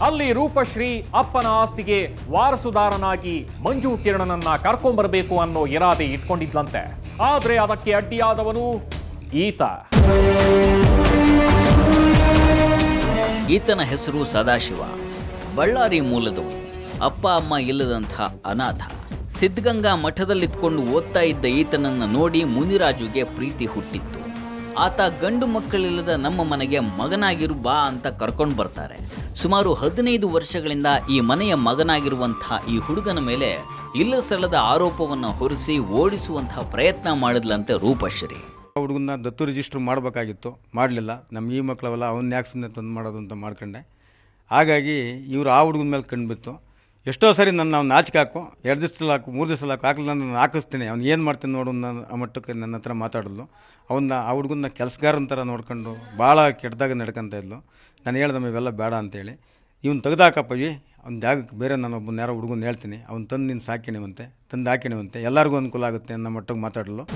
ಅಲ್ಲಿ ರೂಪಶ್ರೀ ಅಪ್ಪನ ಆಸ್ತಿಗೆ ವಾರಸುದಾರನಾಗಿ ಮಂಜು ಕಿರಣನನ್ನ ಕರ್ಕೊಂಡ್ಬರಬೇಕು ಅನ್ನೋ ಇರಾದೆ ಇಟ್ಕೊಂಡಿದ್ಲಂತೆ. ಆದ್ರೆ ಅದಕ್ಕೆ ಅಡ್ಡಿಯಾದವನು ಈತ. ಈತನ ಹೆಸರು ಸದಾಶಿವ. ಬಳ್ಳಾರಿ ಮೂಲದವು. ಅಪ್ಪ ಅಮ್ಮ ಇಲ್ಲದಂಥ ಅನಾಥ. ಸಿದ್ಧಗಂಗಾ ಮಠದಲ್ಲಿದ್ಕೊಂಡು ಓದ್ತಾ ಇದ್ದ ಈತನನ್ನು ನೋಡಿ ಮುನಿರಾಜುಗೆ ಪ್ರೀತಿ ಹುಟ್ಟಿತ್ತು. ಆತ ಗಂಡು ಮಕ್ಕಳಿಲ್ಲದ ನಮ್ಮ ಮನೆಗೆ ಮಗನಾಗಿರು ಬಾ ಅಂತ ಕರ್ಕೊಂಡು ಬರ್ತಾರೆ. ಸುಮಾರು 15 ವರ್ಷಗಳಿಂದ ಈ ಮನೆಯ ಮಗನಾಗಿರುವಂಥ ಈ ಹುಡುಗನ ಮೇಲೆ ಇಲ್ಲ ಸಲ್ಲದ ಆರೋಪವನ್ನು ಹೊರಿಸಿ ಓಡಿಸುವಂತಹ ಪ್ರಯತ್ನ ಮಾಡಿದ್ಲಂತೆ ರೂಪಶ್ರೀ. ಹುಡುಗನ ದತ್ತು ರಿಜಿಸ್ಟ್ರ್ ಮಾಡಬೇಕಾಗಿತ್ತು, ಮಾಡಲಿಲ್ಲ. ನಮ್ಮ ಈ ಮಕ್ಕಳವೆಲ್ಲ ಅವ್ನ ಯಾಕೆ ಸುಮ್ಮನೆ ತಂದು ಮಾಡೋದು ಅಂತ ಮಾಡ್ಕೊಂಡೆ. ಹಾಗಾಗಿ ಇವರು ಆ ಹುಡುಗನ ಮೇಲೆ ಕಂಡುಬಿತ್ತು. ಎಷ್ಟೋ ಸರಿ ನನ್ನ ಅವ್ನು ನಾಚಿಕೆ ಹಾಕು, 2 ದಿವಸದಲ್ಲಿ ಹಾಕು, 3 ದಿವಸದಲ್ಲಿ ಹಾಕಲಿಲ್ಲ ನಾನು ಹಾಕಿಸ್ತೀನಿ, ಅವ್ನು ಏನು ಮಾಡ್ತೀನಿ ನೋಡು ನನ್ನ ಆ ಮಟ್ಟಕ್ಕೆ ನನ್ನ ಹತ್ರ ಮಾತಾಡಿದ್ಲು. ಆ ಹುಡುಗನ ಕೆಲಸಗಾರನ ಥರ ನೋಡ್ಕೊಂಡು ಭಾಳ ಕೆಟ್ಟದಾಗ ನಡ್ಕೊತ ಇದ್ಲು. ನಾನು ಹೇಳ್ದಮ್ಮ ಇವೆಲ್ಲ ಬೇಡ ಅಂತೇಳಿ, ಇವ್ನು ತೆಗೆದಾಕಪ್ಪಿ, ಅವ್ನ ಜಾಗಕ್ಕೆ ಬೇರೆ ನಾನೊಬ್ಬನ ಯಾರೋ ಹುಡುಗನ ಹೇಳ್ತೀನಿ, ಅವ್ನು ತಂದು ನೀನು ಸಾಕಿಣಿವಂತೆ, ತಂದು ಹಾಕಿಣಿವಂತೆ, ಎಲ್ಲರಿಗೂ ಅನುಕೂಲ ಆಗುತ್ತೆ ಅನ್ನೋ ಮಟ್ಟಿಗೆ ಮಾತಾಡಲು.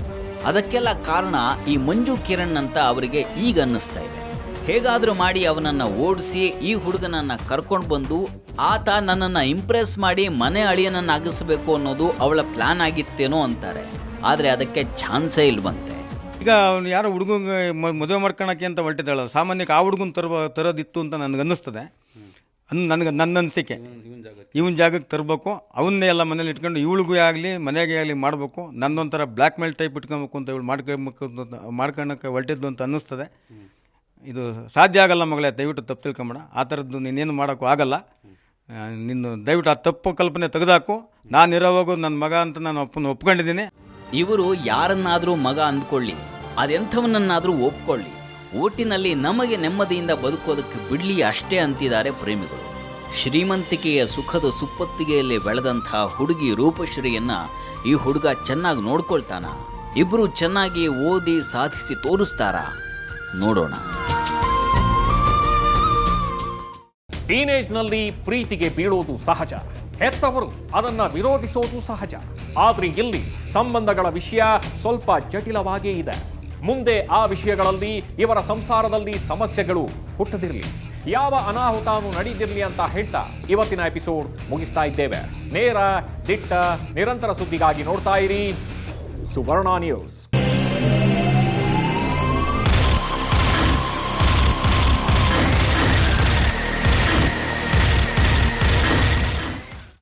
ಅದಕ್ಕೆಲ್ಲ ಕಾರಣ ಈ ಮಂಜು ಕಿರಣ್ ಅಂತ ಅವರಿಗೆ ಈಗ ಅನ್ನಿಸ್ತಾ ಇದೆ. ಹೇಗಾದರೂ ಮಾಡಿ ಅವನನ್ನು ಓಡಿಸಿ ಈ ಹುಡುಗನನ್ನು ಕರ್ಕೊಂಡು ಬಂದು ಆತ ನನ್ನನ್ನು ಇಂಪ್ರೆಸ್ ಮಾಡಿ ಮನೆ ಅಳಿಯನನ್ನಾಗಿಸಬೇಕು ಅನ್ನೋದು ಅವಳ ಪ್ಲಾನ್ ಆಗಿತ್ತೇನೋ ಅಂತಾರೆ. ಆದರೆ ಅದಕ್ಕೆ ಚಾನ್ಸೇ ಇಲ್ವಂತೆ. ಈಗ ಅವ್ನು ಯಾರೋ ಹುಡುಗಂಗೆ ಮದುವೆ ಮಾಡ್ಕೊಳಕ್ಕೆ ಅಂತ ಹೊರಟಿದ್ದಾಳಲ್ಲ, ಸಾಮಾನ್ಯಕ್ಕೆ ಆ ಹುಡುಗನ ತರೋದಿತ್ತು ಅಂತ ನನಗೆ ಅನ್ನಿಸ್ತದೆ. ನನ್ನ ಅನಿಸಿಕೆ ಇವನ ಜಾಗಕ್ಕೆ ತರಬೇಕು, ಅವನ್ನೇ ಎಲ್ಲ ಮನೇಲಿ ಇಟ್ಕೊಂಡು ಇವಳಿಗೂ ಆಗಲಿ ಮನೆಗೆ ಆಗಲಿ ಮಾಡಬೇಕು, ನನ್ನೊಂಥರ ಬ್ಲ್ಯಾಕ್ ಮೇಲ್ ಟೈಪ್ ಇಟ್ಕೊಬೇಕು ಅಂತ ಇವಳು ಮಾಡ್ಕೊಳಕ್ಕೆ ಹೊರಟಿದ್ದು ಅಂತ ಅನ್ನಿಸ್ತದೆ. ಇದು ಸಾಧ್ಯ ಆಗಲ್ಲ ಮಗಳೇ, ದಯವಿಟ್ಟು ತಪ್ಪು ತಿಳ್ಕೊಂಬೇಡ. ಆ ಥರದ್ದು ನೀನೇನು ಮಾಡೋಕ್ಕೂ ಆಗಲ್ಲ. ನಿನ್ನ ದಯವಿಟ್ಟು ಆ ತಪ್ಪು ಕಲ್ಪನೆ ತೆಗೆದಾಕು. ನಾನಿರೋವಾಗೂ ನನ್ನ ಮಗ ಅಂತ ನಾನು ಒಪ್ಕೊಂಡಿದ್ದೀನಿ. ಇವರು ಯಾರನ್ನಾದರೂ ಮಗ ಅಂದ್ಕೊಳ್ಳಿ, ಅದೆಂಥವನನ್ನಾದರೂ ಒಪ್ಕೊಳ್ಳಿ, ಒಟ್ಟಿನಲ್ಲಿ ನಮಗೆ ನೆಮ್ಮದಿಯಿಂದ ಬದುಕೋದಕ್ಕೆ ಬಿಡಲಿ ಅಷ್ಟೇ ಅಂತಿದ್ದಾರೆ ಪ್ರೇಮಿಗಳು. ಶ್ರೀಮಂತಿಕೆಯ ಸುಖದ ಸುಪ್ಪತ್ತಿಗೆಯಲ್ಲಿ ಬೆಳೆದಂಥ ಹುಡುಗಿ ರೂಪಶ್ರೀಯನ್ನ ಈ ಹುಡುಗ ಚೆನ್ನಾಗಿ ನೋಡ್ಕೊಳ್ತಾನ? ಇಬ್ಬರು ಚೆನ್ನಾಗಿ ಓದಿ ಸಾಧಿಸಿ ತೋರಿಸ್ತಾರಾ? ನೋಡೋಣ. ಟೀನೇಜ್ನಲ್ಲಿ ಪ್ರೀತಿಗೆ ಬೀಳೋದು ಸಹಜ, ಹೆತ್ತವರು ಅದನ್ನ ವಿರೋಧಿಸೋದು ಸಹಜ. ಆದ್ರೆ ಇಲ್ಲಿ ಸಂಬಂಧಗಳ ವಿಷಯ ಸ್ವಲ್ಪ ಜಟಿಲವಾಗೇ ಇದೆ. ಮುಂದೆ ಆ ವಿಷಯಗಳಲ್ಲಿ ಇವರ ಸಂಸಾರದಲ್ಲಿ ಸಮಸ್ಯೆಗಳು ಹುಟ್ಟದಿರಲಿ, ಯಾವ ಅನಾಹುತಾನು ನಡೆದಿರಲಿ ಅಂತ ಹೇಳ್ತಾ ಇವತ್ತಿನ ಎಪಿಸೋಡ್ ಮುಗಿಸ್ತಾ ಇದ್ದೇವೆ. ನೇರ, ದಿಟ್ಟ, ನಿರಂತರ ಸುದ್ದಿಗಾಗಿ ನೋಡ್ತಾ ಇರಿ ಸುವರ್ಣ ನ್ಯೂಸ್.